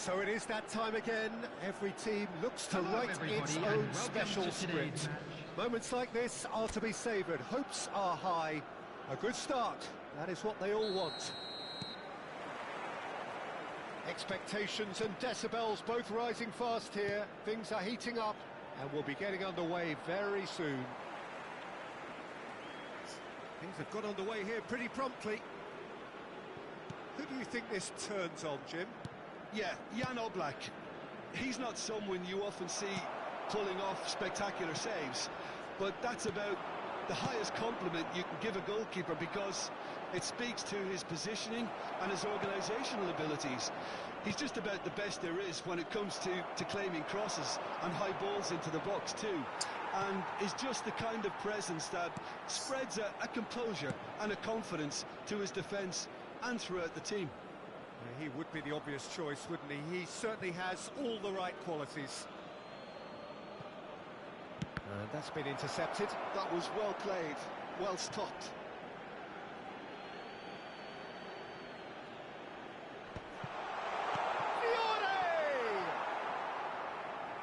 So it is that time again. Every team looks to write its own special script. Moments like this are to be savoured. Hopes are high. A good start. That is what they all want. Expectations and decibels both rising fast here. Things are heating up and we'll be getting underway very soon. Things have got underway here pretty promptly. Who do you think this turns on, Jim? Yeah, Jan Oblak. He's not someone you often see pulling off spectacular saves, but that's about the highest compliment you can give a goalkeeper, because it speaks to his positioning and his organisational abilities. He's just about the best there is when it comes to claiming crosses and high balls into the box too, and is just the kind of presence that spreads a composure and a confidence to his defence and throughout the team. He would be the obvious choice, wouldn't he? He certainly has all the right qualities. And that's been intercepted. That was well played, well stopped.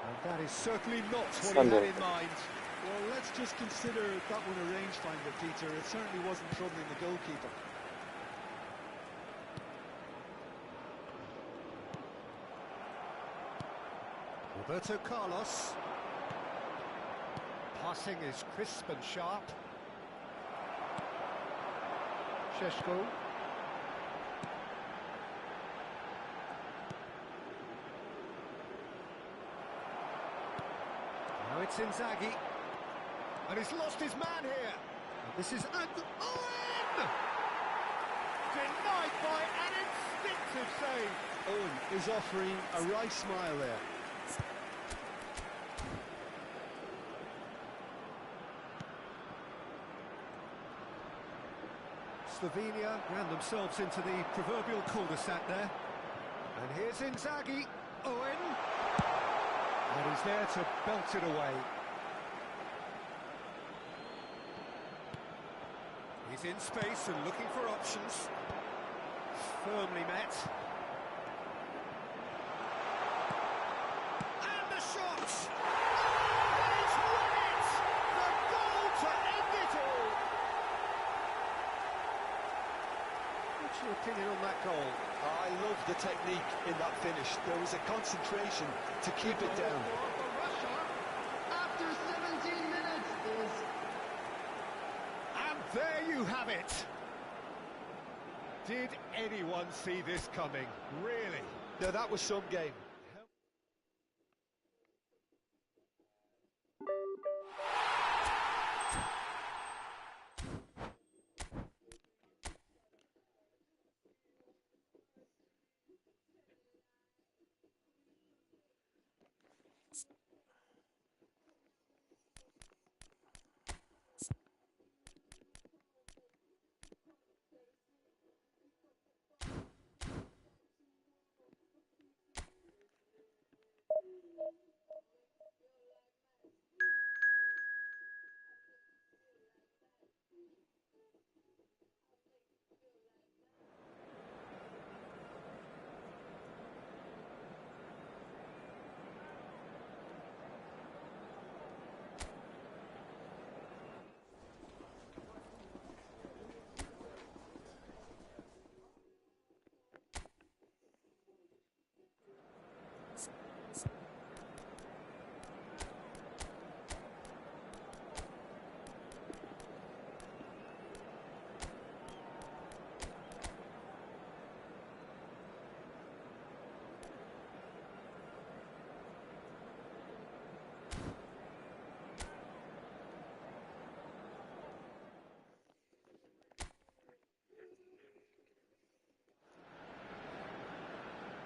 And that is certainly not what he had in mind. Well, let's just consider that one a rangefinder, Peter. It certainly wasn't troubling the goalkeeper. Roberto Carlos. Passing is crisp and sharp. Šeško. Now it's Inzaghi. And he's lost his man here. And this is Owen! Denied by an instinctive save. Owen is offering a wry smile there. Slovenia ran themselves into the proverbial cul-de-sac there. And here's Inzaghi. Owen. And he's there to belt it away. He's in space and looking for options. Firmly met. And the shot! He's won it! The goal to end it all! What's your opinion on that goal? I love the technique in that finish. There was a concentration to keep it down. After 17 minutes is... And there you have it. Did anyone see this coming? Really? No, that was some game.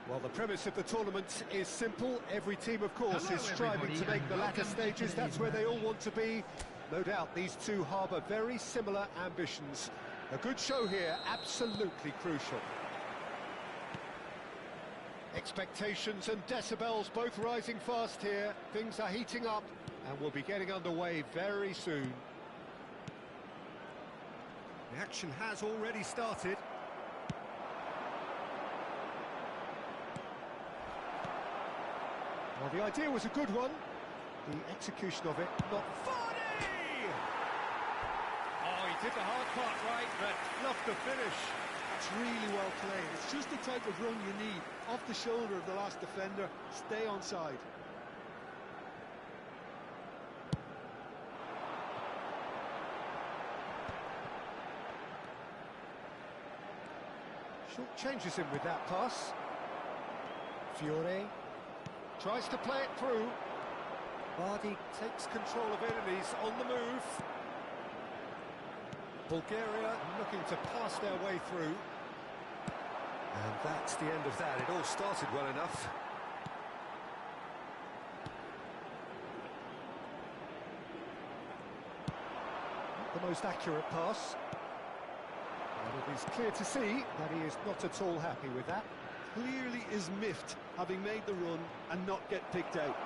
Well, the premise of the tournament is simple. Every team, of course, is striving to make the latter stages. That's where they all want to be. No doubt these two harbour very similar ambitions. A good show here, absolutely crucial. Expectations and decibels both rising fast here. Things are heating up and we'll be getting underway very soon. The action has already started. Well, the idea was a good one. The execution of it, not... Vardy! Oh, he did the hard part right, but not the finish. That's really well played. It's just the type of run you need. Off the shoulder of the last defender, stay onside. Short changes him with that pass. Fiore tries to play it through. Vardy takes control of it and he's on the move. Bulgaria looking to pass their way through. And that's the end of that. It all started well enough. Not the most accurate pass. And it is clear to see that he is not at all happy with that. Clearly is miffed, having made the run and not get picked out.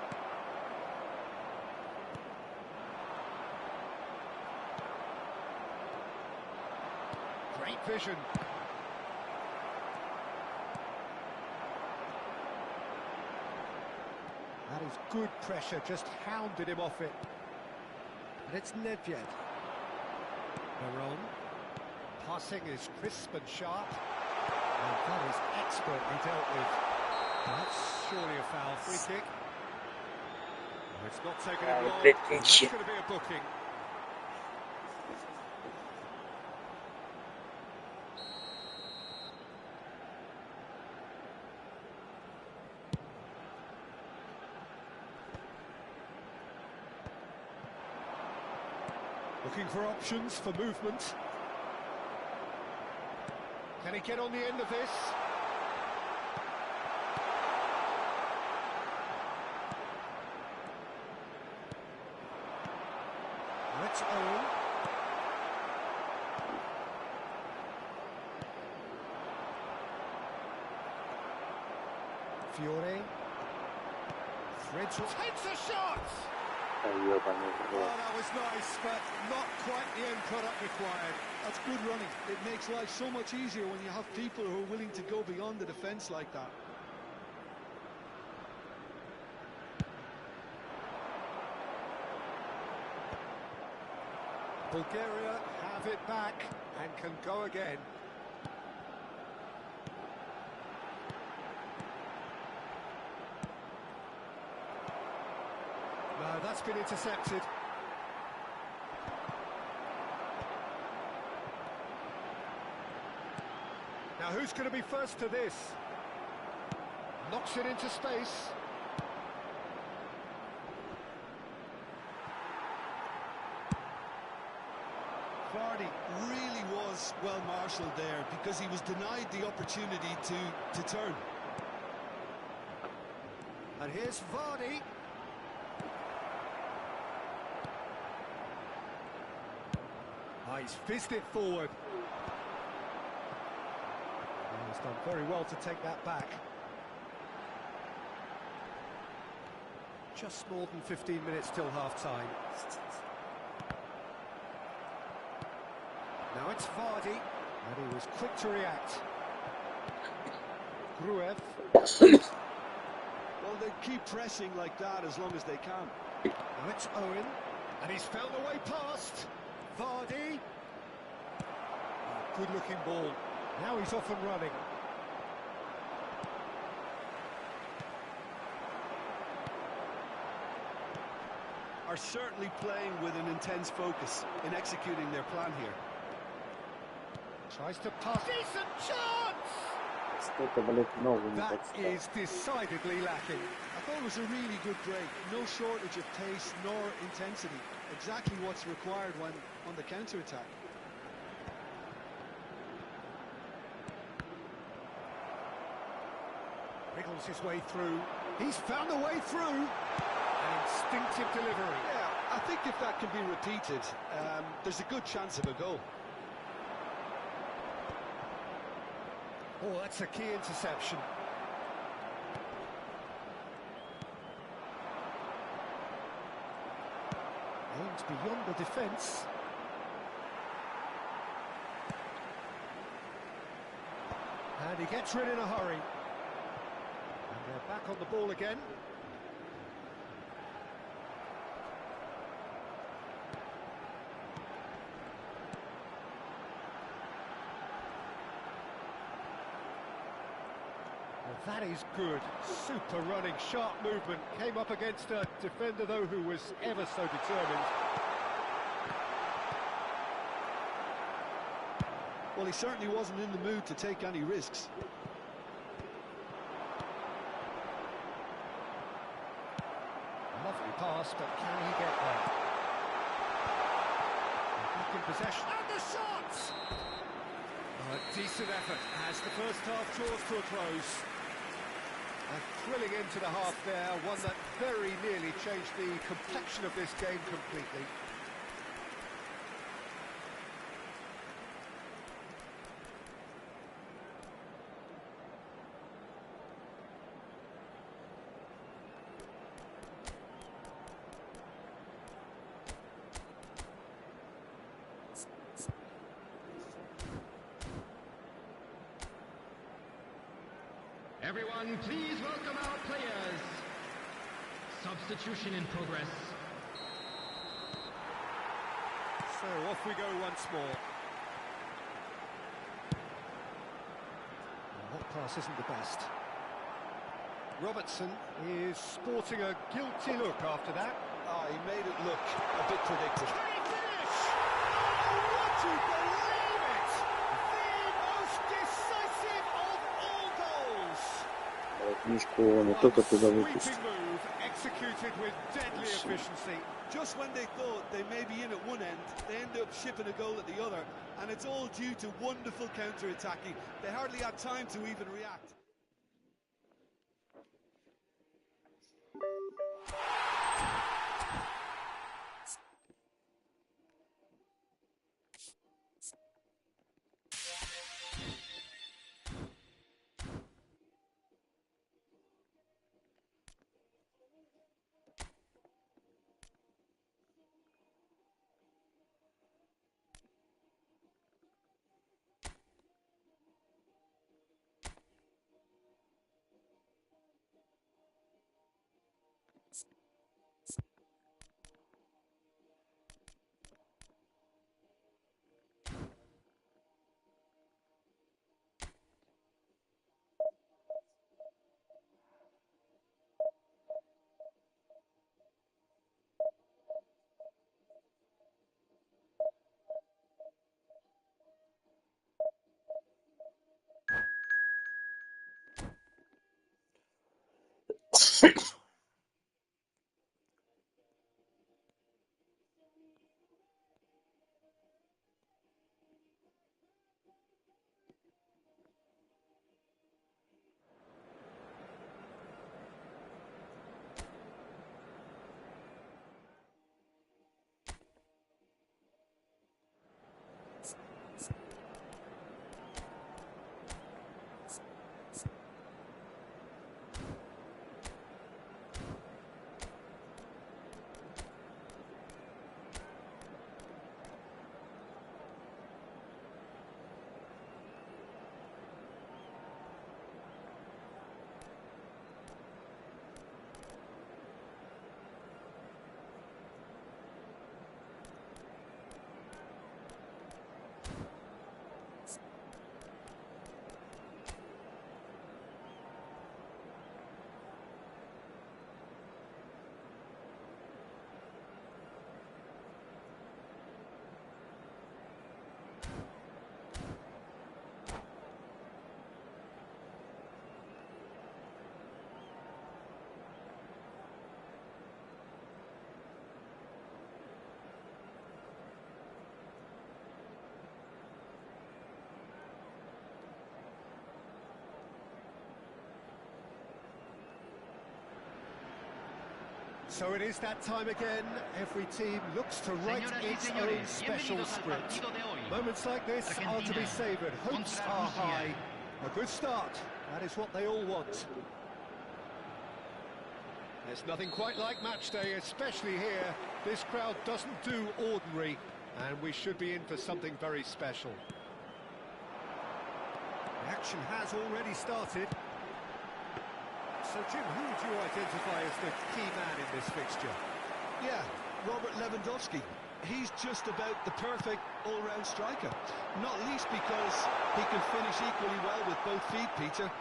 Great vision. That is good pressure, just hounded him off it. And it's Nedved. Baron. Passing is crisp and sharp. And that is expertly dealt with. That's surely a foul. Free kick. It's not taken it long. That's going to be a booking. Looking for options for movement. Can he get on the end of this? Let's own. Fiore. Threads takes a shot! Oh, that was nice, but not quite the end product required. That's good running. It makes life so much easier when you have people who are willing to go beyond the defence like that. Bulgaria have it back and can go again. No, that's been intercepted. Now who's going to be first to this? Knocks it into space. Vardy really was well marshalled there because he was denied the opportunity to turn. And here's Vardy. Oh, he's fizzed it forward. Oh, he's done very well to take that back. Just more than 15 minutes till half-time. Now it's Vardy, and he was quick to react. Gruev. Well, they keep pressing like that as long as they can. Now it's Owen, and he's found a way past. Vardy. Oh, good-looking ball. Now he's off and running. Are certainly playing with an intense focus in executing their plan here. Tries to pass. Decent chance! That is decidedly lacking. I thought it was a really good break. No shortage of pace nor intensity. Exactly what's required when on the counter-attack. Wriggles his way through. He's found a way through. An instinctive delivery. Yeah, I think if that can be repeated, there's a good chance of a goal. Oh, that's a key interception. Aims beyond the defence. And he gets rid in a hurry. And they're back on the ball again. That is good. Super running, sharp movement. Came up against a defender, though, who was ever so determined. Well, he certainly wasn't in the mood to take any risks. Lovely pass, but can he get there? Back in possession. And the shot! A decent effort as the first half draws to a close. A thrilling end to the half there, one that very nearly changed the complexion of this game completely. Everyone, please welcome our players. Substitution in progress. So off we go once more. That pass isn't the best. Robertson is sporting a guilty look after that. Oh, he made it look a bit predicted. Can he finish? Oh, would you believe it? The most decisive of all goals. Мишку не только туда выпустить. Sweeping move executed with deadly efficiency. Just when they thought they may be in at one end, they end up shipping a goal at the other, and it's all due to wonderful counter-attacking. They hardly had time to even react. So it is that time again. Every team looks to write its own special script. Moments like this are to be savoured. Hopes are high. A good start. That is what they all want. There's nothing quite like match day, especially here. This crowd doesn't do ordinary, and we should be in for something very special. The action has already started. So, Jim, who would you identify as the key man in this fixture? Yeah, Robert Lewandowski. He's just about the perfect all-round striker. Not least because he can finish equally well with both feet, Peter.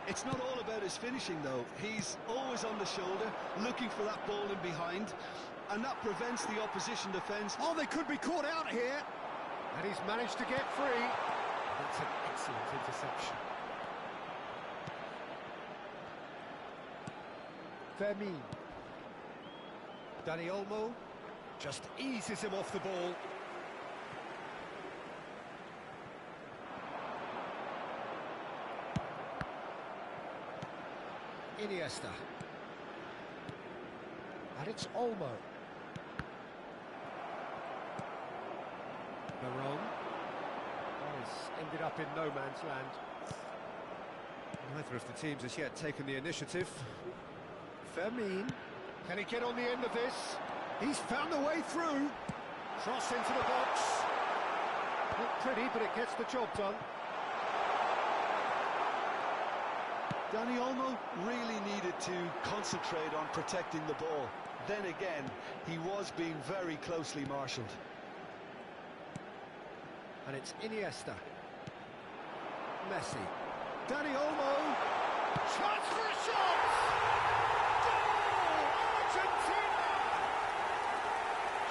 It's not all about his finishing, though. He's always on the shoulder, looking for that ball in behind, and that prevents the opposition defence. Oh, they could be caught out here. And he's managed to get free. That's an excellent interception. Fermin. Dani Olmo just eases him off the ball. Iniesta. And it's Olmo. Maron has ended up in no man's land. Neither of the teams has yet taken the initiative. Fermin. Can he get on the end of this? He's found a way through. Cross into the box. Not pretty, but it gets the job done. Dani Olmo really needed to concentrate on protecting the ball. Then again, he was being very closely marshalled. And it's Iniesta. Messi. Dani Olmo. Chance for a shot! Goal! Argentina!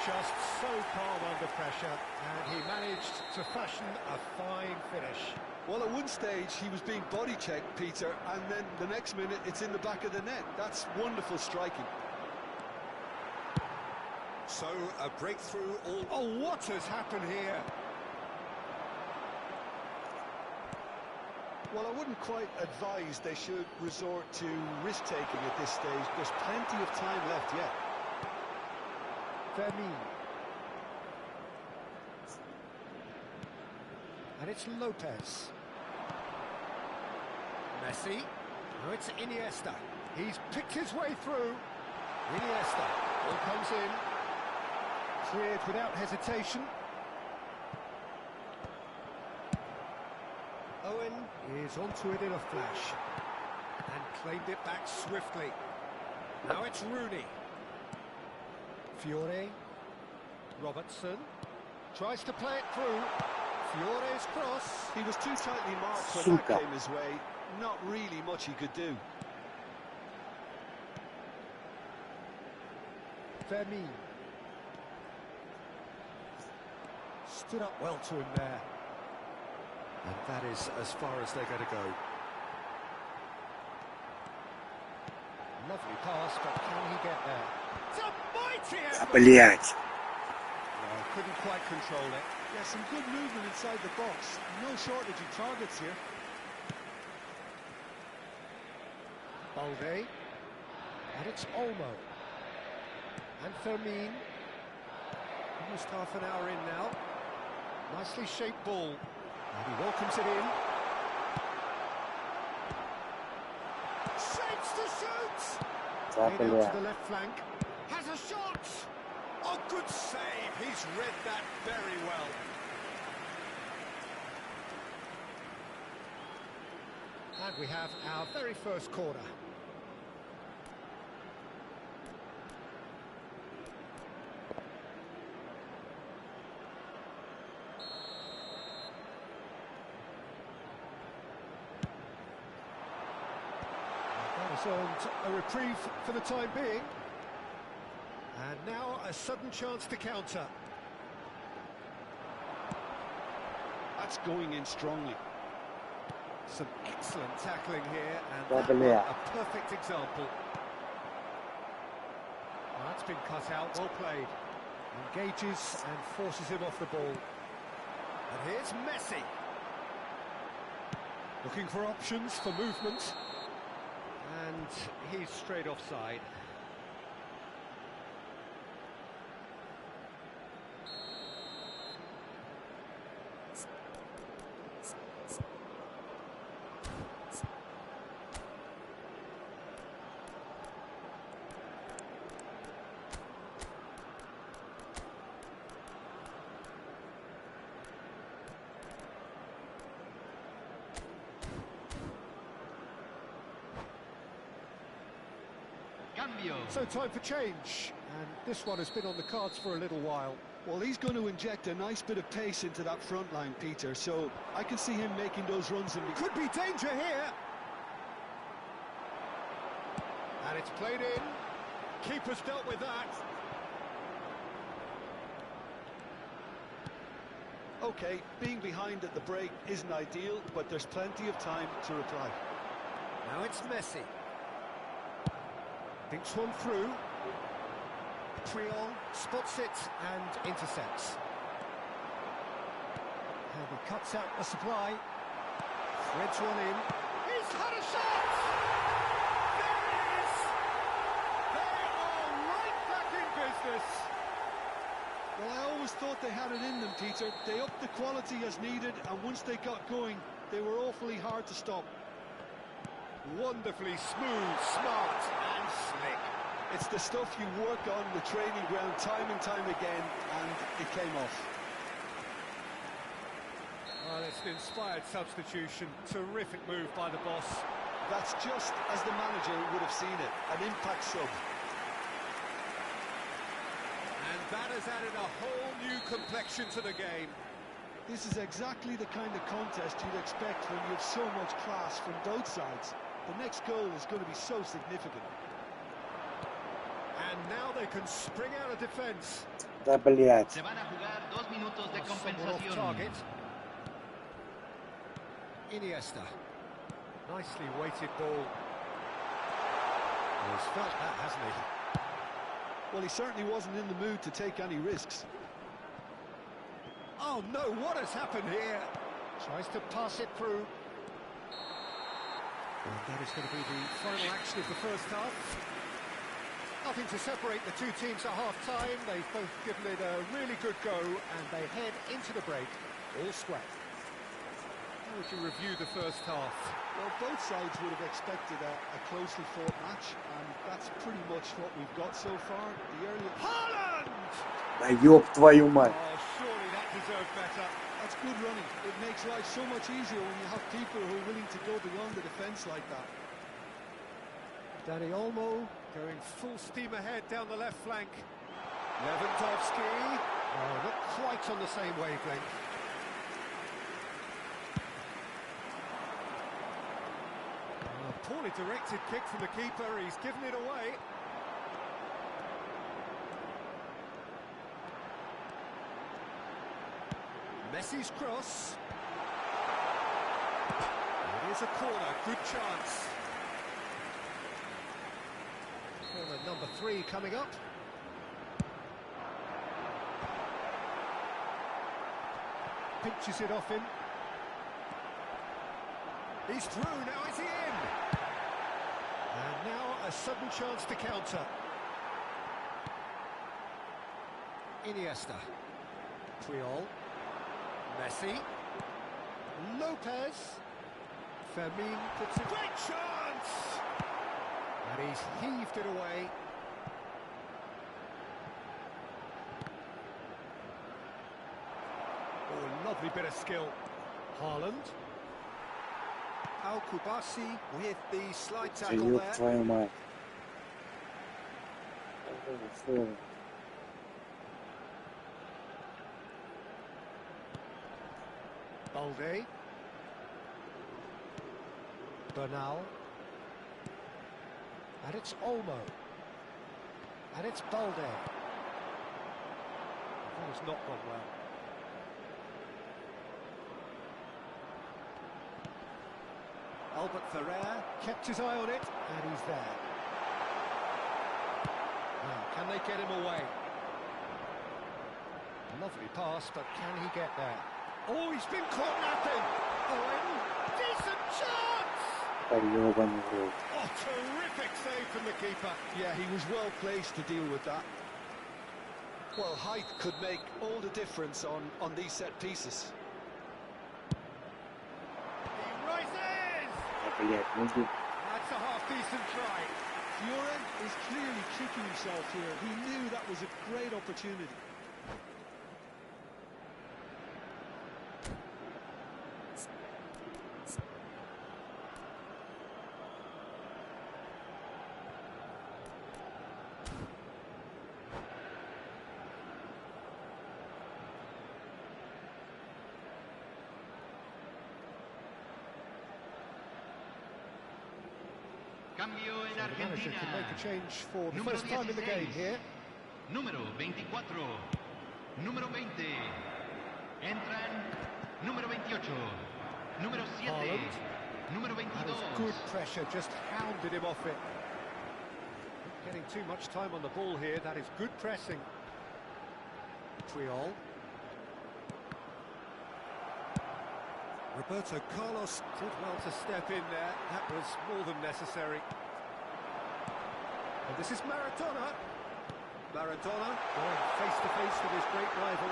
Just so calm under pressure, and he managed to fashion a fine finish. Well, at one stage, he was being body-checked, Peter, and then the next minute, it's in the back of the net. That's wonderful striking. So, a breakthrough all... Oh, what has happened here? Well, I wouldn't quite advise they should resort to risk-taking at this stage. There's plenty of time left yet. Fermin. And it's Lopez. Messi. Oh, it's Iniesta. He's picked his way through. Iniesta. Ball comes in. Cleared without hesitation. Owen is onto it in a flash. And claimed it back swiftly. Now it's Rooney. Fiore. Robertson. Tries to play it through. Fiore's cross. He was too tightly marked when that came his way. Not really much he could do. Fermin. Stood up well to him there. And that is as far as they're going to go. Lovely pass, but can he get there? It's a mighty effort! Блять. No, couldn't quite control it. Yeah, some good movement inside the box. No shortage of targets here. Balde. And it's Olmo. And Fermin. Almost half an hour in now. Nicely shaped ball. And he welcomes it in. Shapes to shoot! Played out to the left flank. Has a shot! Oh, good save. He's read that very well. And we have our very first corner. That has earned a reprieve for the time being. And now a sudden chance to counter. That's going in strongly. Some excellent tackling here, and that a perfect example. Well, that's been cut out, well played. Engages and forces him off the ball. And here's Messi. Looking for options for movement. And he's straight offside. So time for change, and this one has been on the cards for a little while. Well, he's going to inject a nice bit of pace into that front line, Peter, so I can see him making those runs. And could be danger here. And it's played in. Keeper's dealt with that. Okay, being behind at the break isn't ideal, but there's plenty of time to reply. Now it's Messi. Thinks one through. Triol spots it and intercepts. And he cuts out the supply. Threads one in. He's had a shot! There it is! They are right back in business. Well, I always thought they had it in them, Peter. They upped the quality as needed, and once they got going, they were awfully hard to stop. Wonderfully smooth, smart and slick. It's the stuff you work on the training ground time and time again, and it came off. Well, it's an inspired substitution. Terrific move by the boss. That's just as the manager would have seen it, an impact sub. And that has added a whole new complexion to the game. This is exactly the kind of contest you'd expect when you have so much class from both sides. The next goal is going to be so significant. And now they can spring out of defence. Да, блядь. Se van a jugar 2 minutos de Someone off compensación. target. Iniesta. Nicely weighted ball. He's felt that, hasn't he? Well, he certainly wasn't in the mood to take any risks. Oh no, what has happened here? Tries to pass it through. And that is going to be the final action of the first half. Nothing to separate the two teams at half-time. They've both given it a really good go, and they head into the break all square. How would you review the first half? Well, both sides would have expected a closely fought match, and that's pretty much what we've got so far. The early... Haaland! Да ёб твою мать. Oh, surely that deserved better. That's good running. It makes life so much easier when you have people who are willing to go beyond the defence like that. Dani Olmo going full steam ahead down the left flank. Lewandowski. Oh, not quite on the same wavelength. Oh, poorly directed kick from the keeper. He's given it away. Messi's cross. It is a corner. Good chance. Corner number 3 coming up. Pinches it off him. He's through, now is he in? And now a sudden chance to counter. Iniesta. Triol. Messi. Lopez. Fermin puts it. Great chance! And he's heaved it away. Oh, lovely bit of skill. Haaland. Al-Kubasi with the slide Да tackle ёб there. твою мать. Фу. Balde. Bernal. And it's Olmo. And it's Balde. That has not gone well. Albert Ferrer kept his eye on it, and he's there. Now, can they get him away? Lovely pass, but can he get there? Oh, he's been caught napping! Oh, decent chance! Да ёбаный в рот. Oh, terrific save from the keeper. Yeah, he was well placed to deal with that. Well, height could make all the difference on these set pieces. He rises! Да, блядь, ну ты... That's a half-decent try. Fiore is clearly kicking himself here. He knew that was a great opportunity. Cambio en So the manager Argentina. can make a change for the Número first time in the game 16. here. Número 24. Número 20. Entran número 28. Número 7. Haaland. Número That 22. is good pressure, just hounded him off it. Not getting too much time on the ball here, that is good pressing. Triol. Roberto Carlos did well to step in there, that was more than necessary. And this is Maradona. Maradona going face to face with his great rival.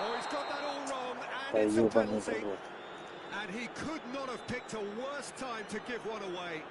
Oh, he's got that all wrong, Да and it's a ёбаный penalty. в рот. And he could not have picked a worse time to give one away.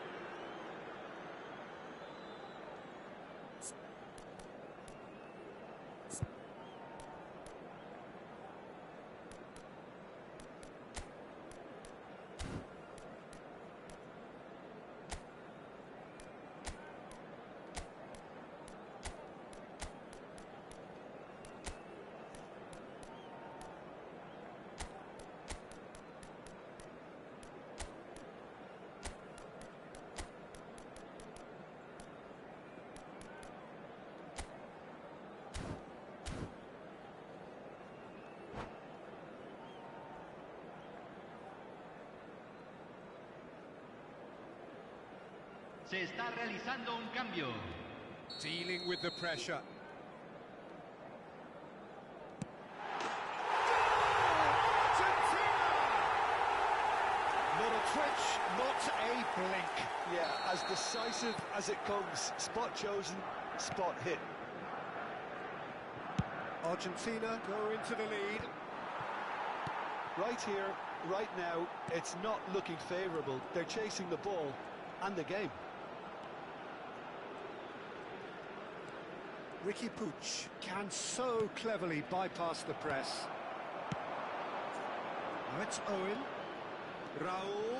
Se está realizando un cambio. Dealing with the pressure. Not a twitch, not a blink. Yeah, as decisive as it comes. Spot chosen, spot hit. Argentina go into the lead. Right here, right now, it's not looking favourable. They're chasing the ball and the game. Ricky Puig can so cleverly bypass the press. Now it's Owen. Raul.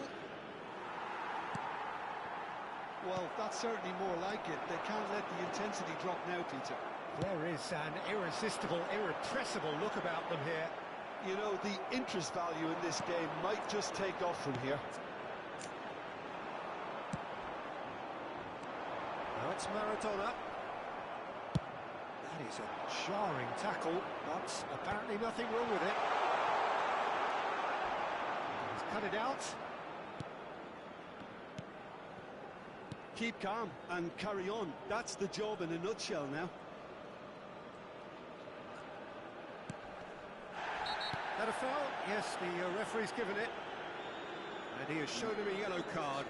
Well, that's certainly more like it. They can't let the intensity drop now, Peter. There is an irresistible, irrepressible look about them here. You know, the interest value in this game might just take off from here. Now it's Maradona. That is a jarring tackle, but apparently nothing wrong with it. He's cut it out. Keep calm and carry on. That's the job in a nutshell now. That a foul? Yes, the referee's given it. And he has shown him a yellow card.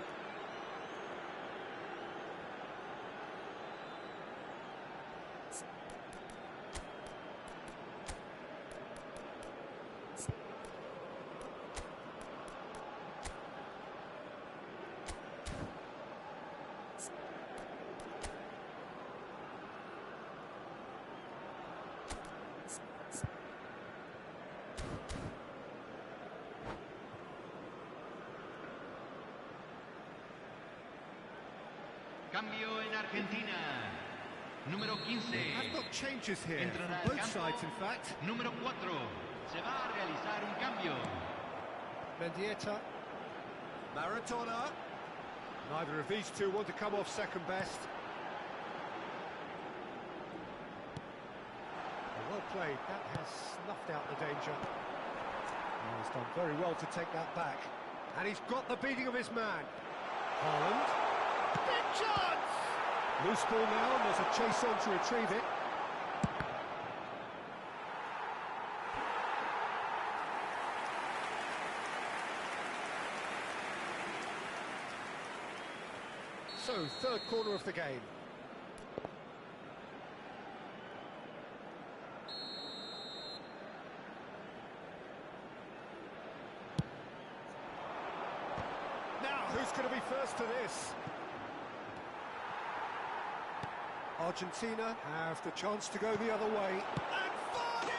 Cambio en Argentina. Número 15. I've got changes here Entrará from al both campo. sides, in fact. Número 4. Se va a realizar un cambio. Mendieta. Maradona. Neither of these two want to come off second best. Well played. That has snuffed out the danger. And he's done very well to take that back. And he's got the beating of his man. Haaland. Big chance! Loose ball now, and there's a chase on to retrieve it. So, third corner of the game. Now, who's going to be first to this? Argentina have the chance to go the other way. And Vardy!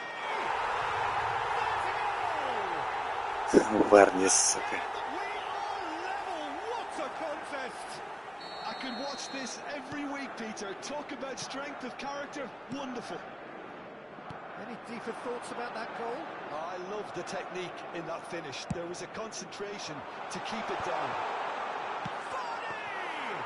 There's a goal! Варни, сука. We are level! What a contest! I could watch this every week, Peter. Talk about strength of character. Wonderful. Any deeper thoughts about that goal? I love the technique in that finish. There was a concentration to keep it down. Vardy!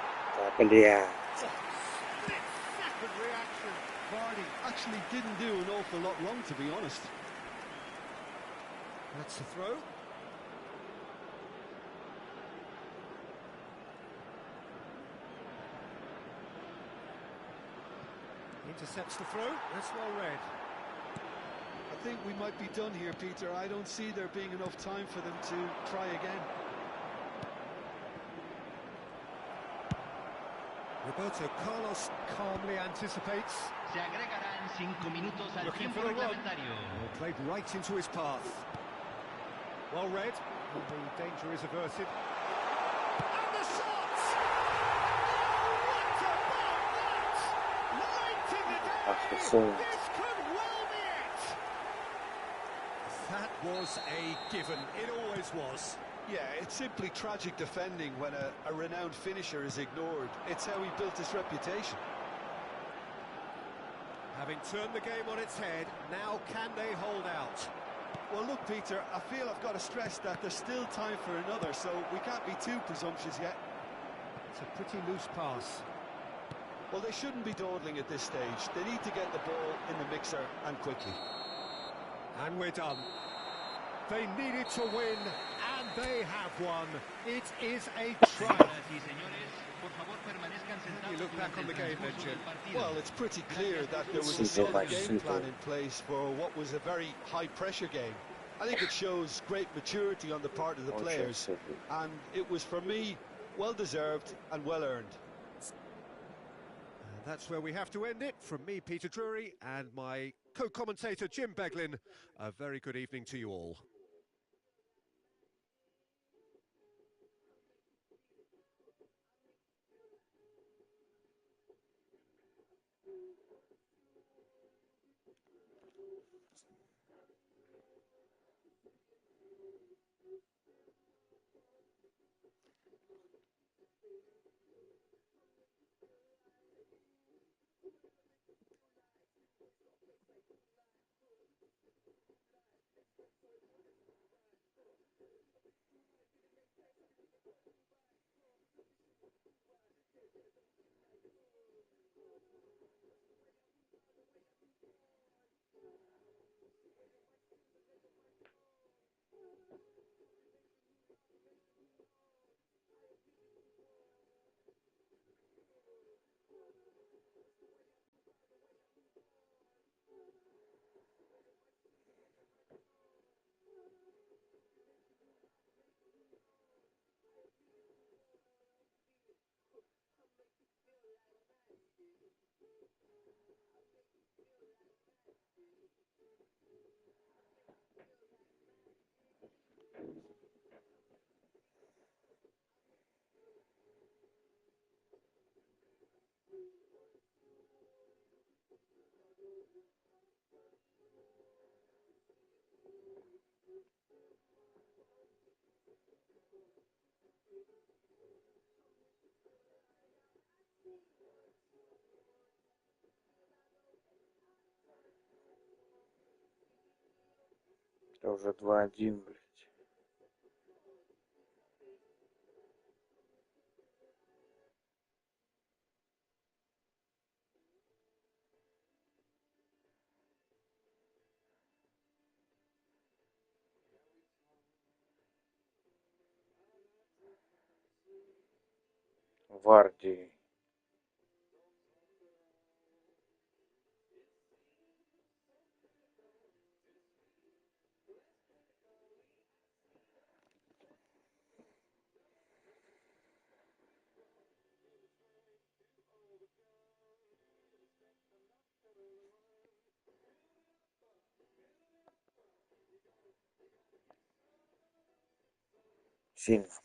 Бля. Split-second reaction. Vardy actually didn't do an awful lot wrong, to be honest. That's the throw. Intercepts the throw. That's well read. I think we might be done here, Peter. I don't see there being enough time for them to try again. Roberto Carlos calmly anticipates. Se agregarán 5 minutos al Looking tiempo for a run. reglamentario. Played right into his path. Well read. And the danger is averted. And the shot! Oh, what about that? Late in the day! This could well be it! That was a given. It always was. Yeah, it's simply tragic defending when a renowned finisher is ignored. It's how he built his reputation. Having turned the game on its head, now can they hold out? Well, look, Peter, I feel I've got to stress that there's still time for another, so we can't be too presumptuous yet. It's a pretty loose pass. Well, they shouldn't be dawdling at this stage. They need to get the ball in the mixer, and quickly. And we're done. They needed to win, and they have won. It is a triumph. Señoras y señores, por favor permanezcan You sentados look back durante on the el game, transcurso then, Jim. del partido. Well, it's pretty clear that there was a Super, solid game plan super. in place for what was a very high-pressure game. I think it shows great maturity on the part of the Очень players, сильно. and it was, for me, well-deserved and well-earned. And that's where we have to end it. From me, Peter Drury, and my co-commentator, Jim Beglin, a very good evening to you all. Это уже 2-1, блядь. Варди. Сильно.